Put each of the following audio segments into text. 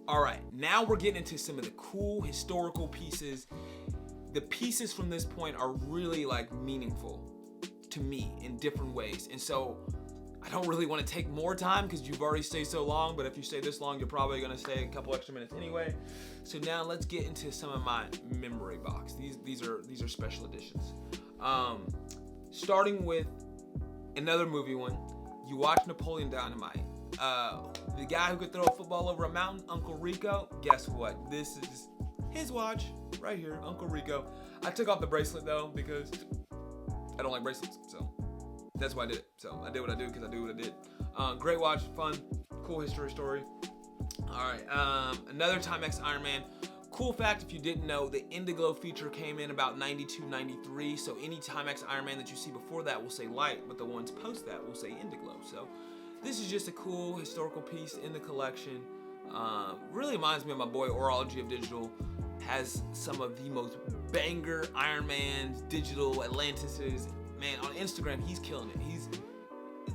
All right, now we're getting into some of the cool historical pieces. The pieces from this point are really like meaningful to me in different ways. And so I don't really want to take more time because you've already stayed so long, but if you stay this long, you're probably going to stay a couple extra minutes anyway. So now let's get into some of my memory box. These are special editions. Starting with another movie one. You watch Napoleon Dynamite. The guy who could throw a football over a mountain, Uncle Rico. Guess what? This is his watch right here, Uncle Rico. I took off the bracelet though because I don't like bracelets, so that's why I did it. So I did what I do because I do what I did. Great watch, fun, cool history story. All right, another Timex Ironman. Cool fact, if you didn't know, the Indiglo feature came in about 92, 93. So any Timex Ironman that you see before that will say light, but the ones post that will say Indiglo. So this is just a cool historical piece in the collection. Really reminds me of my boy Orology of Digital. Has some of the most banger Ironmans, digital Atlantises. Man, on Instagram, he's killing it.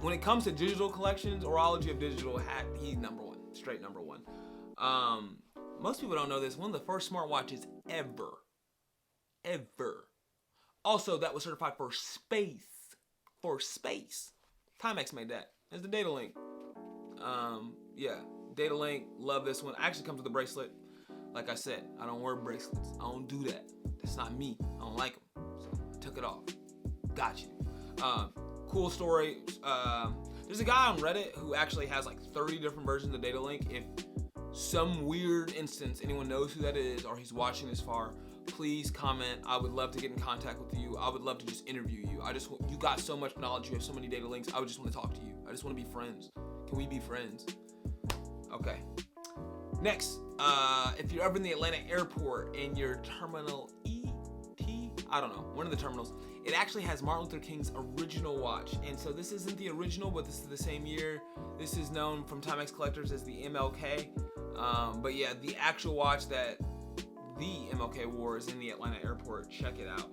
When it comes to digital collections, Orology of Digital, he's number one, straight number one. Most people don't know this. One of the first smartwatches ever. Also, that was certified for space. Timex made that. It's the Data Link. Yeah, Data Link. Love this one. Actually comes with a bracelet. Like I said, I don't wear bracelets. I don't do that. That's not me. I don't like them. So I took it off. Got you. Cool story. There's a guy on Reddit who actually has like 30 different versions of Data Link. If some weird instance anyone knows who that is or he's watching this far, please comment. I would love to get in contact with you. I would love to just interview you. You got so much knowledge. You have so many data links. I would just want to talk to you. I just want to be friends. Can we be friends? Okay. Next, if you're ever in the Atlanta airport in your terminal I don't know, one of the terminals, it actually has Martin Luther King's original watch. And so this isn't the original, but this is the same year. This is known from Timex collectors as the MLK. But yeah, the actual watch that the MLK wore is in the Atlanta airport. Check it out.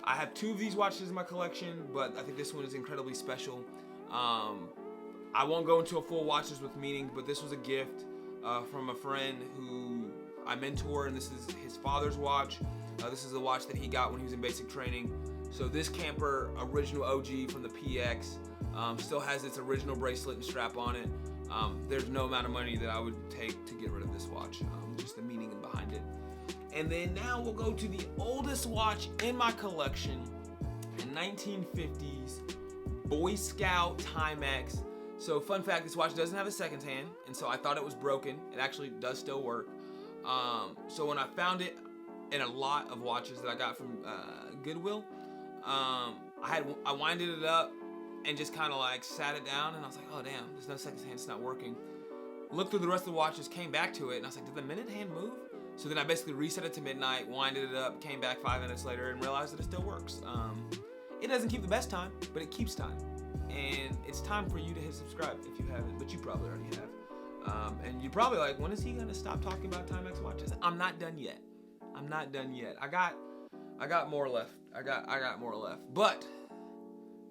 I have two of these watches in my collection, but I think this one is incredibly special. I won't go into a full watches with meaning, but this was a gift from a friend who I mentor, and this is his father's watch. This is the watch that he got when he was in basic training. So this camper, original OG from the PX, still has its original bracelet and strap on it. There's no amount of money that I would take to get rid of this watch, just the meaning behind it. And then now we'll go to the oldest watch in my collection, a 1950s Boy Scout Timex. So fun fact, this watch doesn't have a second hand, and so I thought it was broken. It actually does still work. So when I found it in a lot of watches that I got from Goodwill, I winded it up and just kind of like sat it down, and I was like, oh damn, there's no second hand, it's not working. Looked through the rest of the watches, came back to it, and I was like, did the minute hand move? So then I basically reset it to midnight, winded it up, came back 5 minutes later, and realized that it still works. It doesn't keep the best time, but it keeps time. And it's time for you to hit subscribe if you haven't, but you probably already have. And you're probably like, when is he gonna stop talking about Timex watches? I'm not done yet. I got more left. I got more left. But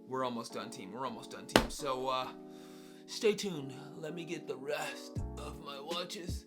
we're almost done, team. So stay tuned. Let me get the rest of my watches.